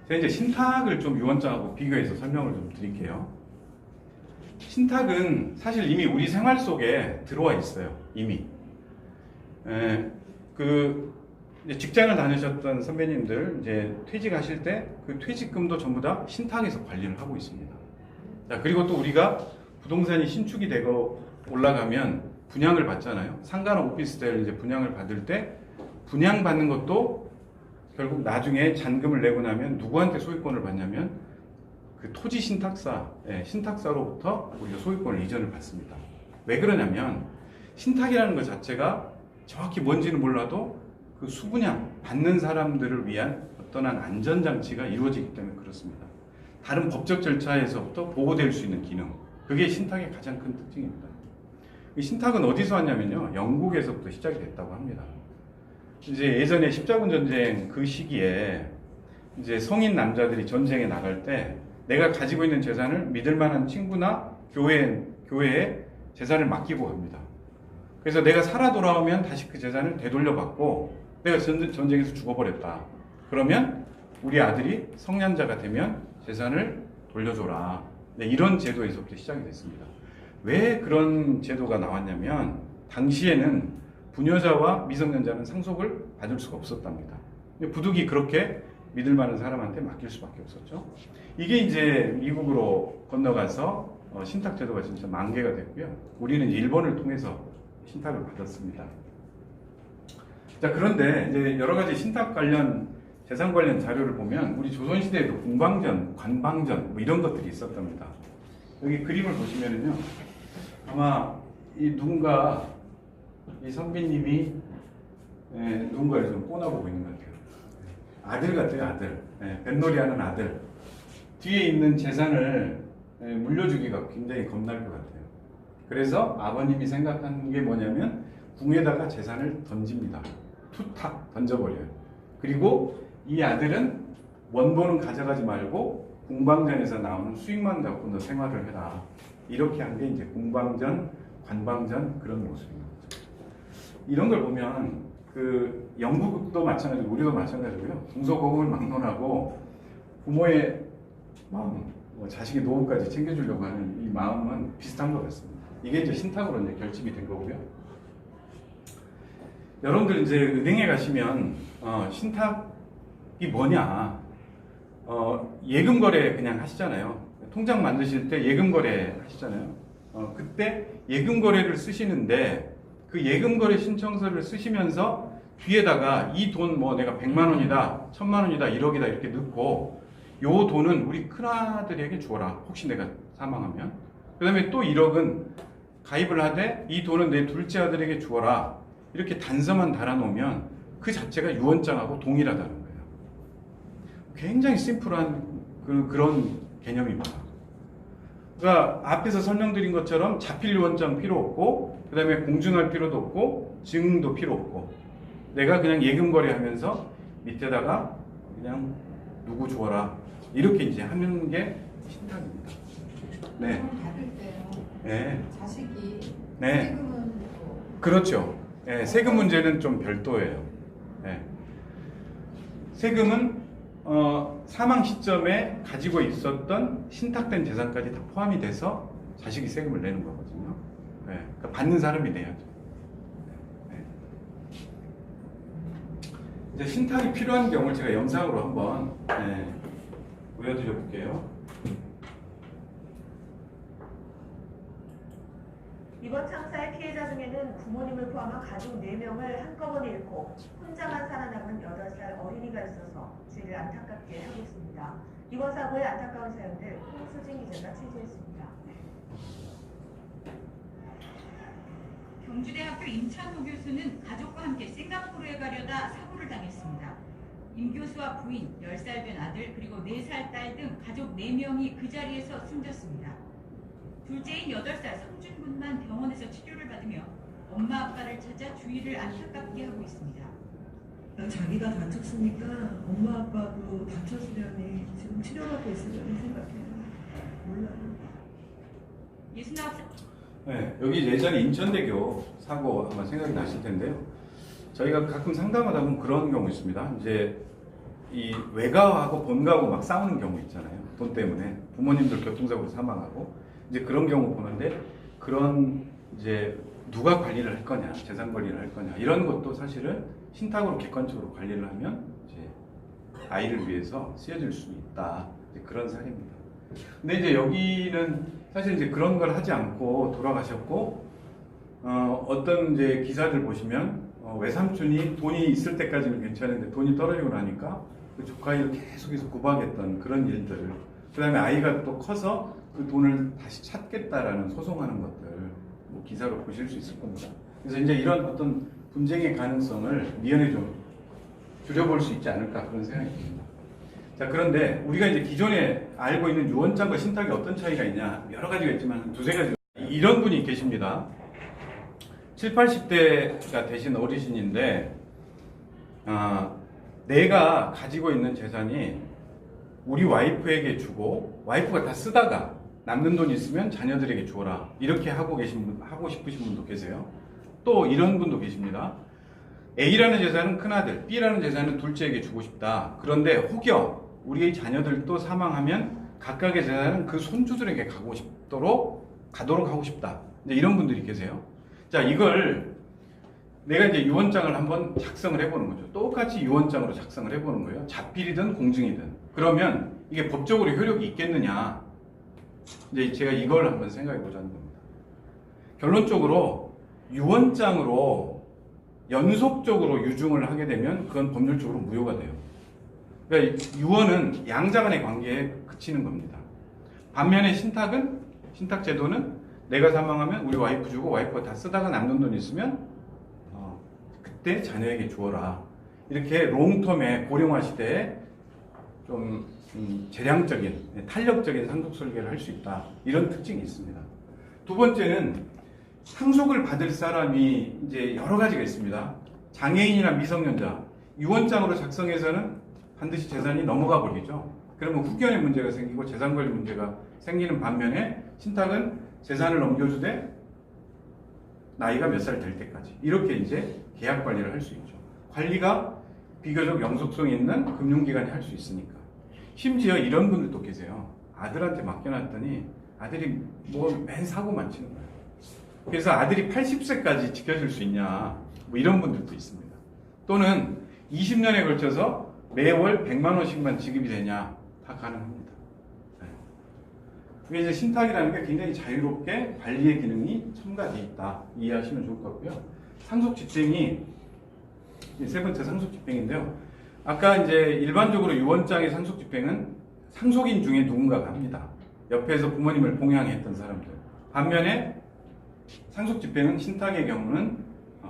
제가 이제 신탁을 좀 유언장하고 비교해서 설명을 좀 드릴게요. 신탁은 사실 이미 우리 생활 속에 들어와 있어요. 이미. 이제 직장을 다니셨던 선배님들 이제 퇴직하실 때 그 퇴직금도 전부 다 신탁에서 관리를 하고 있습니다. 자, 그리고 또 우리가 부동산이 신축이 되고 올라가면 분양을 받잖아요. 상가나 오피스텔 이제 분양을 받을 때 분양 받는 것도 결국 나중에 잔금을 내고 나면 누구한테 소유권을 받냐면 그 토지 신탁사, 신탁사로부터 우리가 소유권을 이전을 받습니다. 왜 그러냐면 신탁이라는 것 자체가 정확히 뭔지는 몰라도 그 수분양 받는 사람들을 위한 어떠한 안전장치가 이루어지기 때문에 그렇습니다. 다른 법적 절차에서부터 보호될 수 있는 기능, 그게 신탁의 가장 큰 특징입니다. 이 신탁은 어디서 왔냐면요, 영국에서부터 시작이 됐다고 합니다. 이제 예전에 십자군 전쟁 그 시기에 이제 성인 남자들이 전쟁에 나갈 때 내가 가지고 있는 재산을 믿을 만한 친구나 교회에 재산을 맡기고 갑니다. 그래서 내가 살아 돌아오면 다시 그 재산을 되돌려받고, 내가 전쟁에서 죽어버렸다 그러면 우리 아들이 성년자가 되면 재산을 돌려줘라. 네, 이런 제도에서부터 시작이 됐습니다. 왜 그런 제도가 나왔냐면 당시에는 부녀자와 미성년자는 상속을 받을 수가 없었답니다. 부득이 그렇게 믿을 만한 사람한테 맡길 수밖에 없었죠. 이게 이제 미국으로 건너가서 신탁 제도가 진짜 만개가 됐고요. 우리는 일본을 통해서 신탁을 받았습니다. 자, 그런데 이제 여러 가지 신탁 관련 재산 관련 자료를 보면 우리 조선시대에도 공방전, 관방전 뭐 이런 것들이 있었답니다. 여기 그림을 보시면은요, 아마 누군가 이 선비님이 누군가를 좀 꼬나보고 있는 것 같아요. 아들 같아요, 아들. 뱃놀이하는 아들. 뒤에 있는 재산을 물려주기가 굉장히 겁날 것 같아요. 그래서 아버님이 생각한 게 뭐냐면 궁에다가 재산을 던집니다. 투탁 던져버려요. 그리고 이 아들은 원본은 가져가지 말고 공방전에서 나오는 수익만 갖고 너 생활을 해라. 이렇게 한 게 이제 공방전, 관방전 그런 모습입니다. 이런 걸 보면 그 영국도 마찬가지고 우리도 마찬가지고요. 동서고금을 막론하고 부모의 마음, 자식의 노후까지 챙겨주려고 하는 이 마음은 비슷한 것 같습니다. 이게 이제 신탁으로 이제 결집이 된 거고요. 여러분들 이제 은행에 가시면 신탁이 뭐냐, 예금 거래 그냥 하시잖아요. 통장 만드실 때 예금 거래 하시잖아요. 그때 예금 거래를 쓰시는데 그 예금 거래 신청서를 쓰시면서 뒤에다가 이 돈 뭐 내가 100만 원이다, 1000만 원이다, 1억이다 이렇게 넣고 요 돈은 우리 큰아들에게 주어라. 혹시 내가 사망하면. 그 다음에 또 1억은 가입을 하되 이 돈은 내 둘째 아들에게 주어라. 이렇게 단서만 달아놓으면 그 자체가 유언장하고 동일하다는 거예요. 굉장히 심플한 그런 개념입니다. 그러니까 앞에서 설명드린 것처럼 자필 유언장 필요 없고, 그 다음에 공증할 필요도 없고, 증도 필요 없고, 내가 그냥 예금 거래하면서 밑에다가 그냥 누구 주어라 이렇게 이제 하는 게 신탁입니다. 네. 받을 때요. 네. 자식이 네. 세금은 그렇죠. 네, 세금 문제는 좀 별도예요. 네. 세금은 사망 시점에 가지고 있었던 신탁된 재산까지 다 포함이 돼서 자식이 세금을 내는 거거든요. 네. 그러니까 받는 사람이 내야죠. 네. 이제 신탁이 필요한 경우를 제가 영상으로 한번 보여드려 볼게요. 이번 창사의 피해자 중에는 부모님을 포함한 가족 4명을 한꺼번에 잃고 혼자만 살아남은 8살 어린이가 있어서 주의를 안타깝게 하고 있습니다. 이번 사고의 안타까운 사연들 홍수진 기자가 취재했습니다. 경주대학교 임찬호 교수는 가족과 함께 싱가포르에 가려다 사고를 당했습니다. 임 교수와 부인, 10살 된 아들, 그리고 4살 딸 등 가족 4명이 그 자리에서 숨졌습니다. 둘째인 8살 성준 군만 병원에서 치료를 받으며 엄마 아빠를 찾아 주의를 안타깝게 하고 있습니다. 자기가 다쳤으니까 엄마 아빠도 다쳤으려니 지금 치료받고 있으려니 생각해요. 몰라요. 69살 네, 여기 예전에 인천대교 사고 아마 생각이 나실 텐데요. 저희가 가끔 상담하다 보면 그런 경우 있습니다. 이제 이 외가하고 본가하고 막 싸우는 경우 있잖아요. 돈 때문에 부모님들 교통사고로 사망하고 이제 그런 경우 보는데 그런 이제 누가 관리를 할 거냐, 재산 관리를 할 거냐 이런 것도 사실은 신탁으로 객관적으로 관리를 하면 이제 아이를 위해서 쓰여질 수 있다. 이제 그런 사례입니다. 근데 이제 여기는 사실 이제 그런 걸 하지 않고 돌아가셨고 어떤 이제 기사들 보시면 외삼촌이 돈이 있을 때까지는 괜찮은데 돈이 떨어지고 나니까 그 조카를 계속해서 구박했던 그런 일들, 그 다음에 아이가 또 커서 그 돈을 다시 찾겠다라는 소송하는 것들 뭐 기사로 보실 수 있을 겁니다. 그래서 이제 이런 어떤 분쟁의 가능성을 미연에 좀 줄여볼 수 있지 않을까 그런 생각이 듭니다. 자, 그런데 우리가 이제 기존에 알고 있는 유언장과 신탁이 어떤 차이가 있냐 여러 가지가 있지만 두세 가지. 이런 분이 계십니다. 7, 80대가 되신 어르신인데 내가 가지고 있는 재산이 우리 와이프에게 주고 와이프가 다 쓰다가 남는 돈 있으면 자녀들에게 줘라 이렇게 하고 싶으신 분도 계세요. 또 이런 분도 계십니다. A라는 재산은 큰아들, B라는 재산은 둘째에게 주고 싶다. 그런데 혹여 우리의 자녀들도 사망하면 각각의 재산은 그 손주들에게 가도록 하고 싶다. 이제 이런 분들이 계세요. 자, 이걸 내가 이제 유언장을 한번 작성을 해보는 거죠. 똑같이 유언장으로 작성을 해보는 거예요. 자필이든 공증이든. 그러면 이게 법적으로 효력이 있겠느냐. 이제 제가 이걸 한번 생각해 보자는 겁니다. 결론적으로 유언장으로 연속적으로 유증을 하게 되면 그건 법률적으로 무효가 돼요. 그러니까 유언은 양자 간의 관계에 그치는 겁니다. 반면에 신탁 제도는 내가 사망하면 우리 와이프 주고 와이프가 다 쓰다가 남는 돈 있으면 그때 자녀에게 주어라. 이렇게 롱텀의 고령화 시대에 좀 재량적인, 탄력적인 상속 설계를 할 수 있다. 이런 특징이 있습니다. 두 번째는 상속을 받을 사람이 이제 여러 가지가 있습니다. 장애인이나 미성년자, 유언장으로 작성해서는 반드시 재산이 넘어가 버리죠. 그러면 후견의 문제가 생기고 재산관리 문제가 생기는 반면에 신탁은 재산을 넘겨주되 나이가 몇 살 될 때까지 이렇게 이제 계약 관리를 할 수 있죠. 관리가 비교적 영속성 있는 금융기관이 할 수 있으니까. 심지어 이런 분들도 계세요. 아들한테 맡겨놨더니 아들이 뭐 맨 사고만 치는 거예요. 그래서 아들이 80세까지 지켜줄 수 있냐 뭐 이런 분들도 있습니다. 또는 20년에 걸쳐서 매월 100만 원씩만 지급이 되냐 다 가능합니다. 그게 이제 신탁이라는 게 굉장히 자유롭게 관리의 기능이 첨가되어 있다. 이해하시면 좋을 것 같고요. 상속집행이 세 번째 상속집행인데요. 아까 이제 일반적으로 유언장의 상속집행은 상속인 중에 누군가가 합니다. 옆에서 부모님을 봉양했던 사람들. 반면에 상속집행은 신탁의 경우는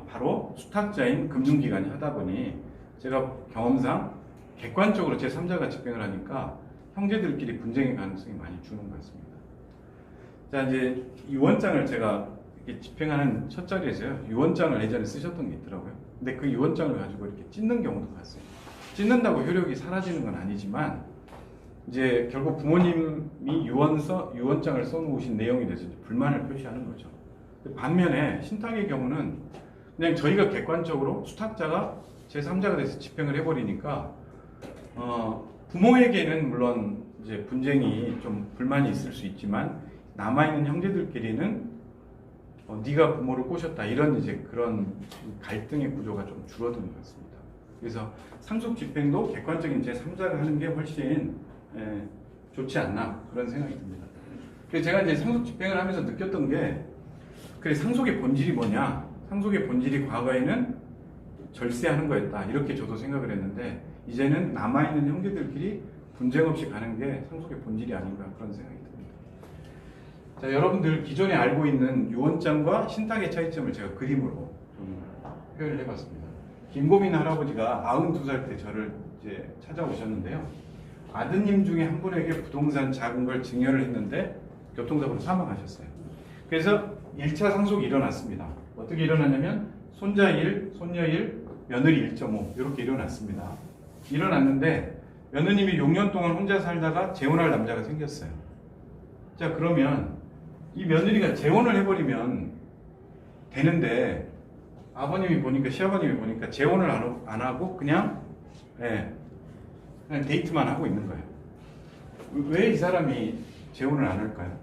바로 수탁자인 금융기관이 하다 보니 제가 경험상 객관적으로 제3자가 집행을 하니까 형제들끼리 분쟁의 가능성이 많이 주는 것 같습니다. 자, 이제 유언장을 제가 이렇게 집행하는 첫 자리에서요, 유언장을 예전에 쓰셨던 게 있더라고요. 근데 그 유언장을 가지고 이렇게 찢는 경우도 봤어요. 찢는다고 효력이 사라지는 건 아니지만, 이제 결국 부모님이 유언장을 써놓으신 내용에 대해서 불만을 표시하는 거죠. 반면에 신탁의 경우는 그냥 저희가 객관적으로 수탁자가 제3자가 돼서 집행을 해버리니까, 부모에게는 물론 이제 분쟁이 좀 불만이 있을 수 있지만 남아있는 형제들끼리는 네가 부모를 꼬셨다 이런 이제 그런 갈등의 구조가 좀 줄어드는 것 같습니다. 그래서 상속 집행도 객관적인 제3자가 하는 게 훨씬 좋지 않나 그런 생각이 듭니다. 그래서 제가 이제 상속 집행을 하면서 느꼈던 게 그래 상속의 본질이 뭐냐? 상속의 본질이 과거에는 절세하는 거였다 이렇게 저도 생각을 했는데 이제는 남아있는 형제들끼리 분쟁 없이 가는 게 상속의 본질이 아닌가 그런 생각이 듭니다. 자, 여러분들 기존에 알고 있는 유언장과 신탁의 차이점을 제가 그림으로 좀 표현을 해봤습니다. 김고민 할아버지가 92살 때 저를 이제 찾아오셨는데요. 아드님 중에 한 분에게 부동산 작은 걸 증여를 했는데 교통사고로 사망하셨어요. 그래서 1차 상속이 일어났습니다. 어떻게 일어났냐면 손자 1, 손녀 1, 며느리 1.5 이렇게 일어났습니다. 일어났는데 며느님이 6년 동안 혼자 살다가 재혼할 남자가 생겼어요. 자, 그러면 이 며느리가 재혼을 해버리면 되는데 아버님이 보니까 시아버님이 보니까 재혼을 안 하고 그냥 그냥 데이트만 하고 있는 거예요. 왜 이 사람이 재혼을 안 할까요?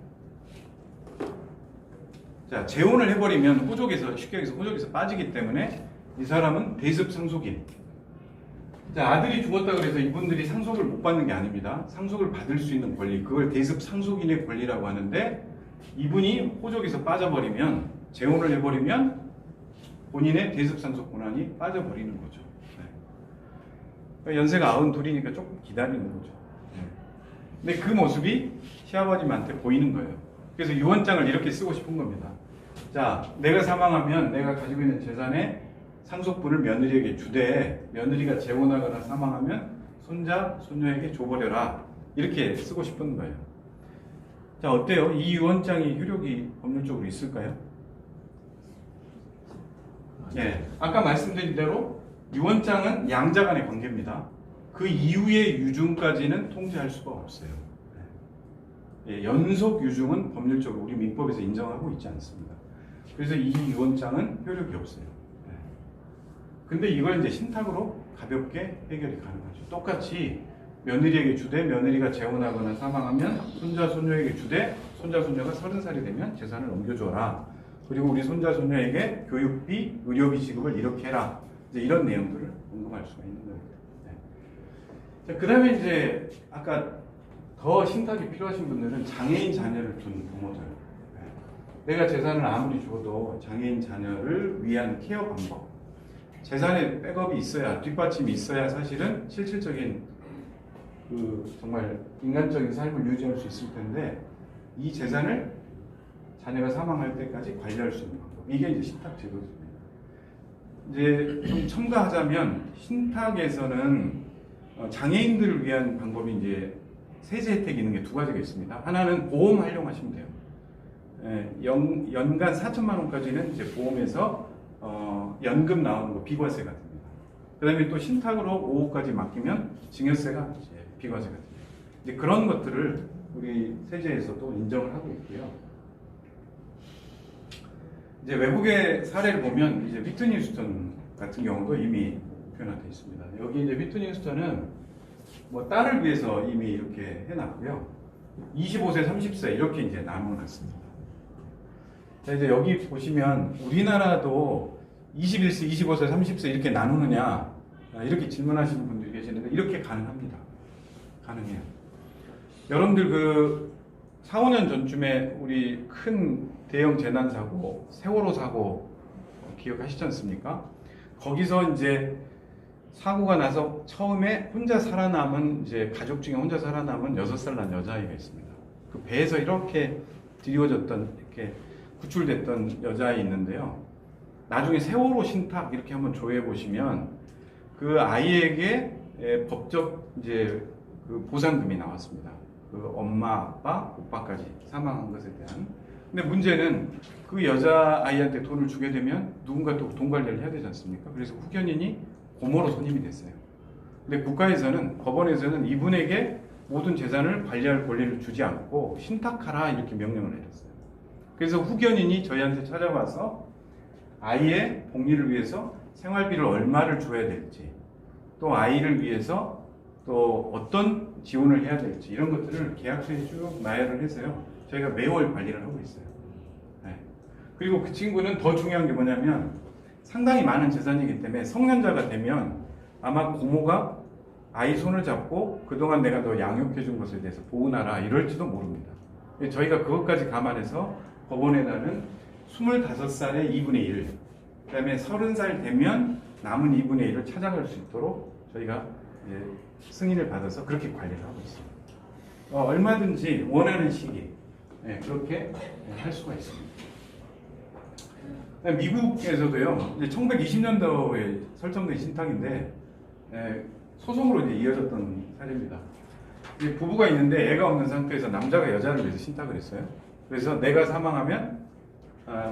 자, 재혼을 해버리면 호족에서, 쉽게 얘기해서 호족에서 빠지기 때문에 이 사람은 대습 상속인. 자, 아들이 죽었다 그래서 이분들이 상속을 못 받는 게 아닙니다. 상속을 받을 수 있는 권리, 그걸 대습 상속인의 권리라고 하는데, 이분이 호족에서 빠져버리면, 재혼을 해버리면 본인의 대습 상속 권한이 빠져버리는 거죠. 네. 연세가 92이니까 조금 기다리는 거죠. 네. 근데 그 모습이 시아버님한테 보이는 거예요. 그래서 유언장을 이렇게 쓰고 싶은 겁니다. 자, 내가 사망하면 내가 가지고 있는 재산의 상속분을 며느리에게 주되, 며느리가 재혼하거나 사망하면 손자, 손녀에게 줘버려라. 이렇게 쓰고 싶은 거예요. 자, 어때요? 이 유언장이 효력이 법률적으로 있을까요? 예, 아까 말씀드린 대로 유언장은 양자 간의 관계입니다. 그 이후의 유증까지는 통제할 수가 없어요. 예, 연속 유증은 법률적으로 우리 민법에서 인정하고 있지 않습니다. 그래서 이 유언장은 효력이 없어요. 예. 근데 이걸 이제 신탁으로 가볍게 해결이 가능하죠. 똑같이 며느리에게 주되, 며느리가 재혼하거나 사망하면 손자, 손녀에게 주되, 손자, 손녀가 30살이 되면 재산을 넘겨줘라. 그리고 우리 손자, 손녀에게 교육비, 의료비 지급을 이렇게 해라. 이제 이런 내용들을 공감할 수가 있는 거예요. 네. 자, 그 다음에 이제 아까 더 신탁이 필요하신 분들은 장애인 자녀를 둔 부모들. 네. 내가 재산을 아무리 줘도 장애인 자녀를 위한 케어 방법. 재산에 백업이 있어야, 뒷받침이 있어야 사실은 실질적인 정말 인간적인 삶을 유지할 수 있을 텐데, 이 재산을 자녀가 사망할 때까지 관리할 수 있는 방법. 이게 이제 신탁 제도입니다. 이제 좀 첨가하자면, 신탁에서는 장애인들을 위한 방법이 이제 세제 혜택이 있는 게 두 가지가 있습니다. 하나는 보험 활용하시면 돼요. 연간 4천만 원까지는 이제 보험에서 연금 나오는 거 비과세가 됩니다. 그 다음에 또 신탁으로 5억까지 맡기면 증여세가 이제 비과세가 됩니다. 이제 그런 것들을 우리 세제에서도 인정을 하고 있고요. 이제 외국의 사례를 보면 이제 휘트니 휴스턴 같은 경우도 이미 표현되어 있습니다. 여기 이제 휘트니 휴스턴은 뭐 딸을 위해서 이미 이렇게 해놨고요. 25세, 30세 이렇게 이제 나눠놨습니다. 자, 이제 여기 보시면 우리나라도 21세, 25세, 30세 이렇게 나누느냐 이렇게 질문하시는 분들이 계시는데 이렇게 가능합니다. 가능해요. 여러분들 그 4, 5년 전쯤에 우리 큰 대형 재난 사고, 세월호 사고 기억하시지 않습니까? 거기서 이제 사고가 나서 처음에 혼자 살아남은 이제 가족 중에 혼자 살아남은 6살 난 여자아이가 있습니다. 그 배에서 이렇게 드리워졌던 이렇게 구출됐던 여자아이 있는데요. 나중에 세월호 신탁 이렇게 한번 조회해 보시면 그 아이에게 법적 이제 그 보상금이 나왔습니다. 그 엄마, 아빠, 오빠까지 사망한 것에 대한. 근데 문제는 그 여자아이한테 돈을 주게 되면 누군가 또 돈 관리를 해야 되지 않습니까? 그래서 후견인이 고모로 선임이 됐어요. 근데 국가에서는, 법원에서는 이분에게 모든 재산을 관리할 권리를 주지 않고 신탁하라 이렇게 명령을 내렸어요. 그래서 후견인이 저희한테 찾아와서 아이의 복리를 위해서 생활비를 얼마를 줘야 될지, 또 아이를 위해서 또 어떤 지원을 해야 될지 이런 것들을 계약서에 쭉 나열을 해서요. 저희가 매월 관리를 하고 있어요. 네. 그리고 그 친구는 더 중요한 게 뭐냐면 상당히 많은 재산이기 때문에 성년자가 되면 아마 고모가 아이 손을 잡고 그동안 내가 너 양육해 준 것에 대해서 보은하라 이럴지도 모릅니다. 저희가 그것까지 감안해서 법원에다는 25살의 2분의 1, 그 다음에 30살 되면 남은 2분의 1을 찾아갈 수 있도록 저희가 승인을 받아서 그렇게 관리를 하고 있습니다. 얼마든지 원하는 시기 그렇게 할 수가 있습니다. 미국에서도요, 이제 1920년도에 설정된 신탁인데 소송으로 이제 이어졌던 사례입니다. 부부가 있는데 애가 없는 상태에서 남자가 여자를 위해서 신탁을 했어요. 그래서 내가 사망하면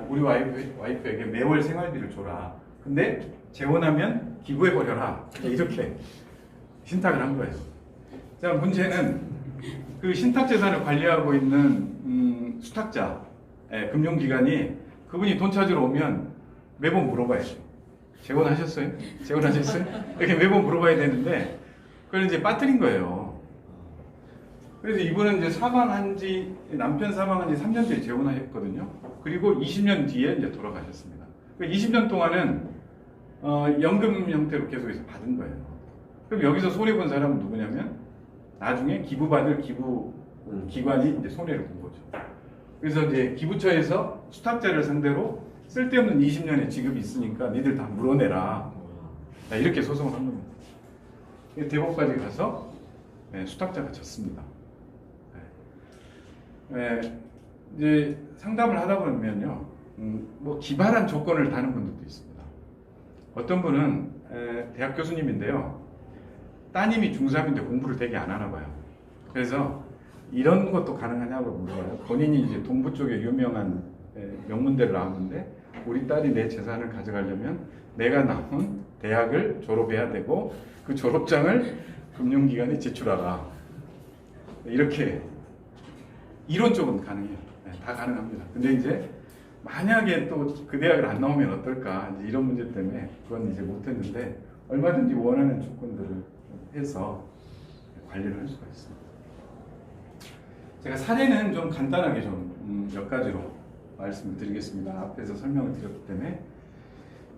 우리 와이프에게 매월 생활비를 줘라. 근데 재혼하면 기부해버려라. 이렇게 신탁을 한 거예요. 자, 문제는 그 신탁 재산을 관리하고 있는 수탁자, 금융기관이 그분이 돈 찾으러 오면 매번 물어봐야죠. 재혼하셨어요? 재혼하셨어요? 이렇게 매번 물어봐야 되는데 그걸 이제 빠뜨린 거예요. 그래서 이분은 이제 남편 사망한 지 3년 뒤에 재혼했거든요. 그리고 20년 뒤에 이제 돌아가셨습니다. 20년 동안은 연금 형태로 계속해서 받은 거예요. 그럼 여기서 손해본 사람은 누구냐면 나중에 기부받을 기부 기관이 이제 손해를 본 거죠. 그래서 이제 기부처에서 수탁자를 상대로 쓸데없는 20년의 지급이 있으니까 니들 다 물어내라. 이렇게 소송을 한 겁니다. 대법까지 가서 수탁자가 졌습니다. 이제 상담을 하다 보면요, 뭐 기발한 조건을 다는 분들도 있습니다. 어떤 분은 대학 교수님인데요, 따님이 중3인데 공부를 되게 안 하나 봐요. 그래서 이런 것도 가능하냐고 물어봐요. 본인이 이제 동부 쪽에 유명한 명문대를 나왔는데 우리 딸이 내 재산을 가져가려면 내가 나온 대학을 졸업해야 되고 그 졸업장을 금융기관에 제출하라. 이렇게 이론 쪽은 가능해요. 다 가능합니다. 근데 이제 만약에 또 그 대학을 안 나오면 어떨까 이제 이런 문제 때문에 그건 이제 못했는데 얼마든지 원하는 조건들을 해서 관리를 할 수가 있습니다. 제가 사례는 좀 간단하게 좀 몇 가지로 말씀을 드리겠습니다. 앞에서 설명을 드렸기 때문에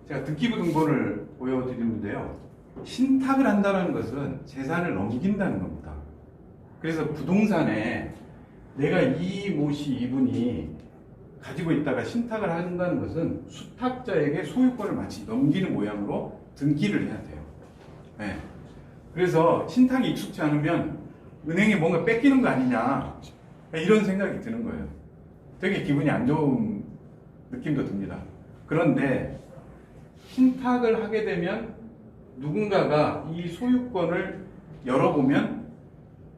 제가 등기부 등본을 보여드리는데요. 신탁을 한다는 것은 재산을 넘긴다는 겁니다. 그래서 부동산에 내가 이분이 가지고 있다가 신탁을 한다는 것은 수탁자에게 소유권을 마치 넘기는 모양으로 등기를 해야 돼요. 네. 그래서 신탁이 익숙치 않으면 은행에 뭔가 뺏기는 거 아니냐 이런 생각이 드는 거예요. 되게 기분이 안 좋은 느낌도 듭니다. 그런데 신탁을 하게 되면 누군가가 이 소유권을 열어보면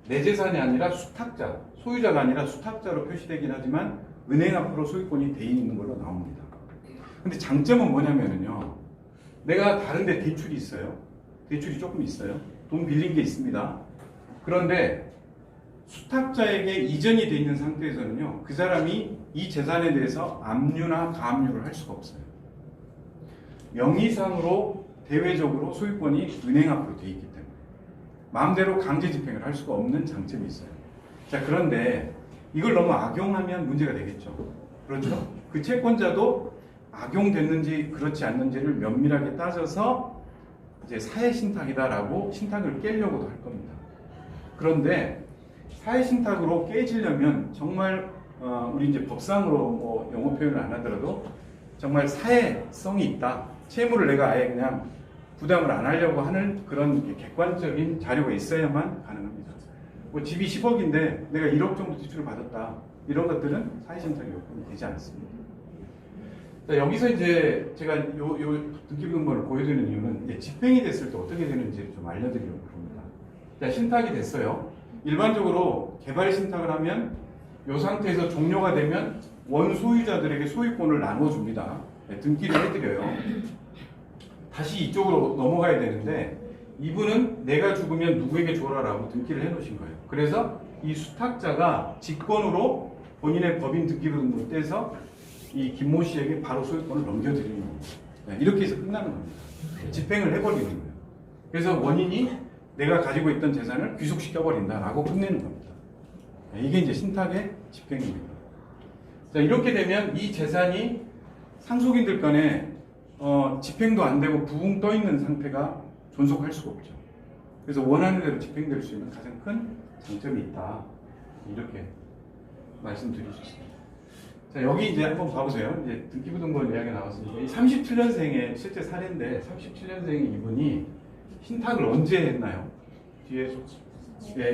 내 재산이 아니라 수탁자, 소유자가 아니라 수탁자로 표시되긴 하지만 은행 앞으로 소유권이 돼 있는 걸로 나옵니다. 근데 장점은 뭐냐면요, 내가 다른데 대출이 있어요. 대출이 조금 있어요. 돈 빌린 게 있습니다. 그런데 수탁자에게 이전이 돼 있는 상태에서는요, 그 사람이 이 재산에 대해서 압류나 가압류를 할 수가 없어요. 명의상으로 대외적으로 소유권이 은행 앞으로 돼 있기 때문에 마음대로 강제 집행을 할 수가 없는 장점이 있어요. 자, 그런데 이걸 너무 악용하면 문제가 되겠죠. 그렇죠? 그 채권자도 악용됐는지 그렇지 않는지를 면밀하게 따져서 이제 사회신탁이다라고 신탁을 깨려고도 할 겁니다. 그런데 사회신탁으로 깨지려면 정말 우리 이제 법상으로 뭐 영어 표현을 안 하더라도 정말 사회성이 있다. 채무를 내가 아예 그냥 부담을 안 하려고 하는 그런 객관적인 자료가 있어야만 가능합니다. 뭐 집이 10억인데 내가 1억 정도 대출을 받았다. 이런 것들은 사회신탁 요건이 되지 않습니다. 자, 여기서 이제 제가 요 등기부 등본을 보여드리는 이유는 이제 집행이 됐을 때 어떻게 되는지 좀 알려드리려고 합니다. 자, 신탁이 됐어요. 일반적으로 개발 신탁을 하면 이 상태에서 종료가 되면 원소유자들에게 소유권을 나눠줍니다. 네, 등기를 해드려요. 다시 이쪽으로 넘어가야 되는데 이분은 내가 죽으면 누구에게 줘라라고 등기를 해놓으신 거예요. 그래서 이 수탁자가 직권으로 본인의 법인 등기부 등본을 떼서 이 김모 씨에게 바로 소유권을 넘겨드리는 겁니다. 네, 이렇게 해서 끝나는 겁니다. 집행을 해버리는 거예요. 그래서 원인이 내가 가지고 있던 재산을 귀속시켜버린다라고 끝내는 겁니다. 네, 이게 이제 신탁의 집행입니다. 자, 이렇게 되면 이 재산이 상속인들 간에 집행도 안 되고 붕 떠 있는 상태가 존속할 수가 없죠. 그래서 원하는 대로 집행될 수 있는 가장 큰 장점이 있다. 이렇게 말씀드릴 수 있습니다. 자, 여기 이제 한번 봐보세요. 이제 등기부 등본 이야기가 나왔으니까 이 37년생의 실제 사례인데 37년생의 이분이 신탁을 언제 했나요? 뒤에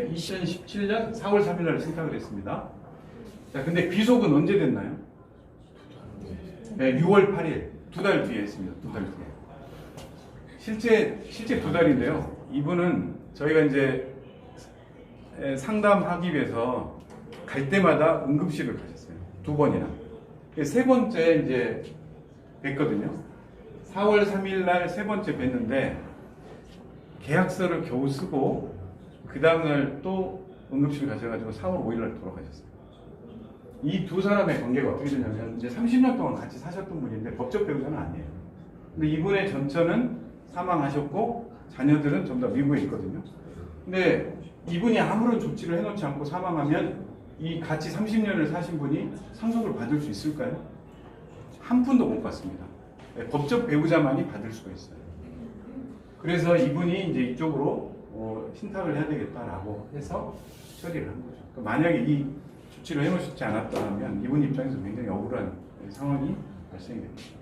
2017년 4월 3일 날 신탁을 했습니다. 자, 근데 귀속은 언제 됐나요? 네, 6월 8일. 2달 뒤에 했습니다. 2달 뒤에. 실제 2달인데요. 이분은 저희가 이제 상담하기 위해서 갈 때마다 응급실을 가셨어요. 2번이나. 3번째 이제 뵀거든요. 4월 3일 날 3번째 뵀는데 계약서를 겨우 쓰고 그 다음날 또 응급실 가셔가지고 4월 5일 날 돌아가셨어요. 이 두 사람의 관계가 어떻게 되냐면 이제 30년 동안 같이 사셨던 분인데 법적 배우자는 아니에요. 근데 이분의 전처는 사망하셨고 자녀들은 전부 다 미국에 있거든요. 근데 이분이 아무런 조치를 해놓지 않고 사망하면 이 같이 30년을 사신 분이 상속을 받을 수 있을까요? 한 푼도 못 받습니다. 네, 법적 배우자만이 받을 수가 있어요. 그래서 이분이 이제 이쪽으로 신탁을 해야 되겠다라고 해서 처리를 한 거죠. 그러니까 만약에 이 조치를 해놓지 않았다면 이분 입장에서 굉장히 억울한 상황이 발생이 됩니다.